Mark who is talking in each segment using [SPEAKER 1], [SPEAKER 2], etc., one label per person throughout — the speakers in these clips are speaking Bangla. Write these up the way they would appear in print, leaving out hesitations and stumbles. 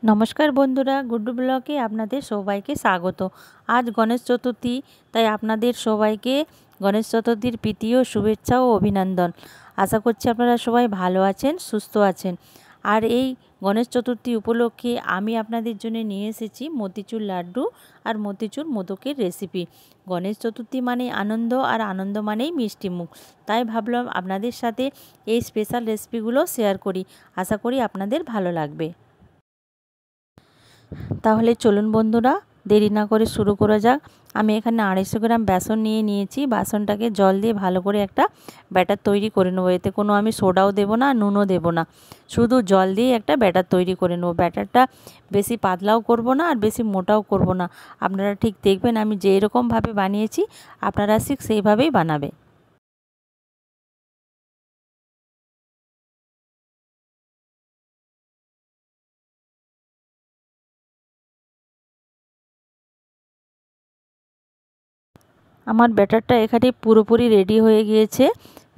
[SPEAKER 1] নমস্কার বন্ধুরা, গুড্ডু ব্লগে আপনাদের সবাইকে স্বাগত। আজ গণেশ চতুর্থী, তাই আপনাদের সবাইকে গণেশ চতুর্থীর প্রীতি ও শুভেচ্ছা ও অভিনন্দন। আশা করছি আপনারা সবাই ভালো আছেন, সুস্থ আছেন। আর এই গণেশ চতুর্থী উপলক্ষে আমি আপনাদের জন্য নিয়ে এসেছি মতিচুর লাড্ডু আর মতিচুর মোদকের রেসিপি। গণেশ চতুর্থী মানে আনন্দ, আর আনন্দ মানেই মিষ্টি মুখ। তাই ভাবলাম আপনাদের সাথে এই স্পেশাল রেসিপিগুলো শেয়ার করি। আশা করি আপনাদের ভালো লাগবে। তাহলে চলুন বন্ধুরা, দেরি না করে শুরু করা যাক। আমি এখানে 250 গ্রাম বেসন নিয়েছি। বেসনটাকে জল দিয়ে ভালো করে একটা ব্যাটার তৈরি করে নেবো। এতে কোনো আমি সোডাও দেবো না, নুনও দেবো না, শুধু জল দিয়ে একটা ব্যাটার তৈরি করে নেবো। ব্যাটারটা বেশি পাতলাও করব না আর বেশি মোটাও করব না। আপনারা ঠিক দেখবেন আমি যেই রকমভাবে বানিয়েছি আপনারা ঠিক সেইভাবেই বানাবে। আমার ব্যাটারটা এখানে পুরোপুরি রেডি হয়ে গিয়েছে।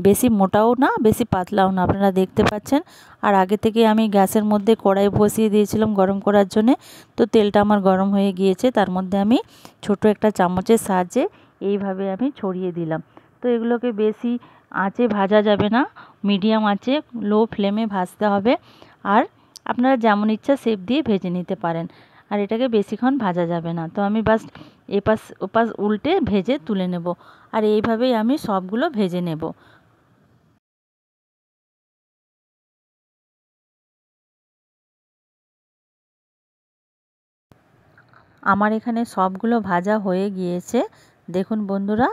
[SPEAKER 1] বেশি মোটাও না, বেশি পাতলাও না, আপনারা দেখতে পাচ্ছেন। আর আগে থেকে আমি গ্যাসের মধ্যে কড়াই বসিয়ে দিয়েছিলাম গরম করার জন্যে। তো তেলটা আমার গরম হয়ে গিয়েছে, তার মধ্যে আমি ছোট একটা চামচের সাহায্যে এইভাবে আমি ছড়িয়ে দিলাম। তো এগুলোকে বেশি আঁচে ভাজা যাবে না, মিডিয়াম আঁচে লো ফ্লেমে ভাজতে হবে। আর আপনারা যেমন ইচ্ছা শেপ দিয়ে ভেজে নিতে পারেন। আর এটাকে বেশিক্ষণ ভাজা যাবে না। তো আমি বাস এপাশ ওপাশ উল্টে ভেজে তুলে নেব। আর এইভাবেই আমি সবগুলো ভেজে নেব। আমার এখানে সবগুলো ভাজা হয়ে গিয়েছে, দেখুন বন্ধুরা।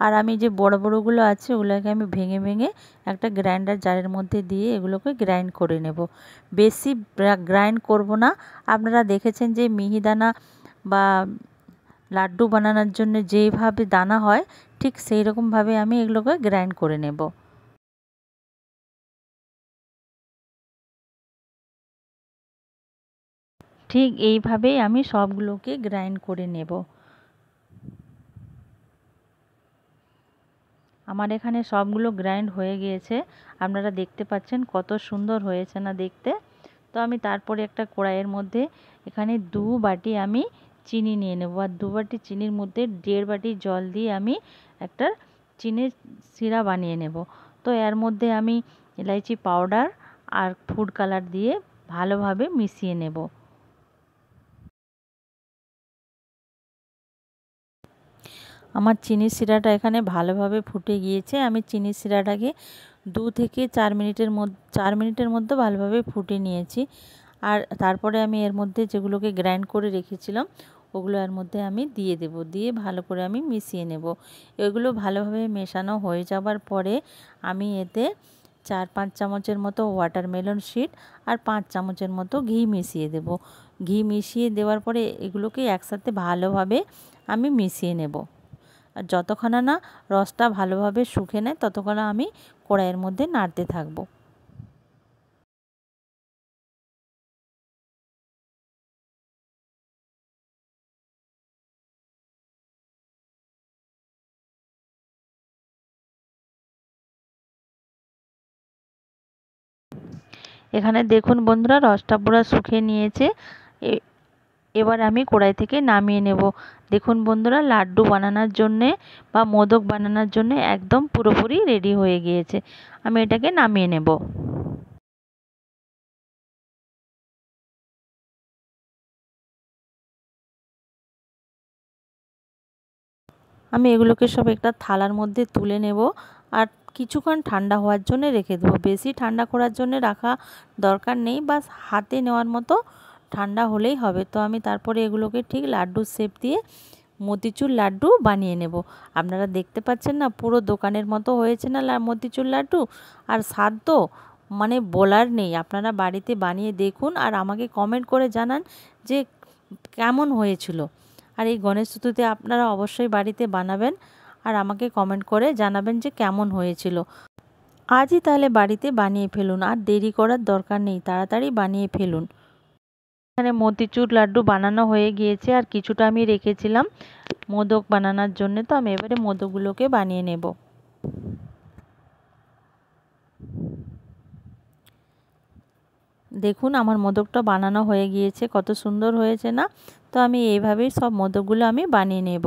[SPEAKER 1] আর আমি যে বড় বড়গুলো আছে ওগুলোকে আমি ভেঙে ভেঙে একটা গ্রাইন্ডার জারের মধ্যে দিয়ে এগুলোকে গ্রাইন্ড করে নেব। বেশি গ্রাইন্ড করব না। আপনারা দেখেছেন যে মিহিদানা বা লাড্ডু বানানোর জন্য যেইভাবে দানা হয়, ঠিক সেই রকমভাবে আমি এগুলোকে গ্রাইন্ড করে নেব। ঠিক এইভাবেই আমি সবগুলোকে গ্রাইন্ড করে নেব। আমার এখানে সবগুলো গ্রাইন্ড হয়ে গিয়েছে। আপনারা দেখতে পাচ্ছেন কত সুন্দর হয়েছে না দেখতে। তো আমি তারপরে একটা কড়াইয়ের মধ্যে এখানে 2 বাটি আমি চিনি নিয়ে নেব। আর 2 বাটি চিনির মধ্যে 1.5 বাটি জল দিয়ে আমি একটা চিনির সিরা বানিয়ে নেব। তো এর মধ্যে আমি এলাইচি পাউডার আর ফুড কালার দিয়ে ভালোভাবে মিশিয়ে নেব। আমার চিনির শিরাটা এখানে ভালোভাবে ফুটে গিয়েছে। আমি চিনির শিরাটাকে 2 থেকে 4 মিনিটের মধ্যে ভালোভাবে ফুটে নিয়েছি। আর তারপরে আমি এর মধ্যে যেগুলোকে গ্রাইন্ড করে রেখেছিলাম ওগুলো এর মধ্যে আমি দিয়ে দেব। দিয়ে ভালো করে আমি মিশিয়ে নেব। এগুলো ভালোভাবে মেশানো হয়ে যাবার পরে আমি এতে 4-5 চামচের মতো ওয়াটারমেলন সিড আর 5 চামচের মতো ঘি মিশিয়ে দেব। ঘি মিশিয়ে দেওয়ার পরে এগুলোকে একসাথে ভালোভাবে আমি মিশিয়ে নেব। আর যতক্ষণ না রসটা ভালোভাবে শুকে নেয় ততক্ষণ আমি কড়াইয়ের মধ্যে নাড়তে থাকবো। এখানে দেখুন বন্ধুরা, রসটা পুরো শুকিয়ে নিয়েছে। এবার আমি কড়াই থেকে নামিয়ে নেব। দেখুন বন্ধুরা, লাড্ডু বানানোর জন্যে বা মোদক বানানোর জন্যে একদম পুরোপুরি রেডি হয়ে গিয়েছে। আমি এটাকে নামিয়ে নেব। আমি এগুলোকে সব একটা থালার মধ্যে তুলে নেব। আর কিছুক্ষণ ঠান্ডা হওয়ার জন্য রেখে দেবো। বেশি ঠান্ডা করার জন্য রাখা দরকার নেই, বাস হাতে নেওয়ার মতো ঠান্ডা হলেই হবে। তো আমি তারপরে এগুলোকে ঠিক লাড্ডুর শেপ দিয়ে মতিচুর লাড্ডু বানিয়ে নেব। আপনারা দেখতে পাচ্ছেন না, পুরো দোকানের মতো হয়েছে না মতিচুর লাড্ডু। আর স্বাদ তো মানে বলার নেই। আপনারা বাড়িতে বানিয়ে দেখুন আর আমাকে কমেন্ট করে জানান যে কেমন হয়েছিল। আর এই গণেশ চতুর্থীতে আপনারা অবশ্যই বাড়িতে বানাবেন আর আমাকে কমেন্ট করে জানাবেন যে কেমন হয়েছিল। আজই তাহলে বাড়িতে বানিয়ে ফেলুন, আর দেরি করার দরকার নেই, তাড়াতাড়ি বানিয়ে ফেলুন। এখানে মতিচুর লাড্ডু বানানো হয়ে গিয়েছে আর কিছুটা আমি রেখেছিলাম মোদক বানানোর জন্য। তো আমি এবারে মোদকগুলোকে বানিয়ে নেব। দেখুন আমার মোদকটা বানানো হয়ে গিয়েছে, কত সুন্দর হয়েছে না? তো আমি এইভাবেই সব মোদকগুলো আমি বানিয়ে নেব।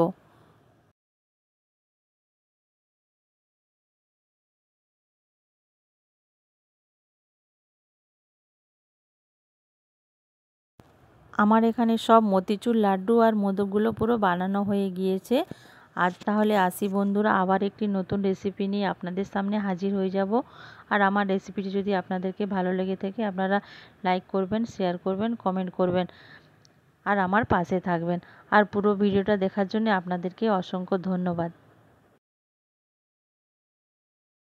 [SPEAKER 1] আমার এখানে সব মতিচুর লাড্ডু আর মোদকগুলো পুরো বানানো হয়ে গিয়েছে। আজ তাহলে আসি বন্ধুরা, আবার একটি নতুন রেসিপি নিয়ে আপনাদের সামনে হাজির হয়ে যাব। আর আমার রেসিপিটি যদি আপনাদেরকে ভালো লেগে থাকে আপনারা লাইক করবেন, শেয়ার করবেন, কমেন্ট করবেন আর আমার পাশে থাকবেন। আর পুরো ভিডিওটা দেখার জন্য আপনাদেরকে অসংখ্য ধন্যবাদ।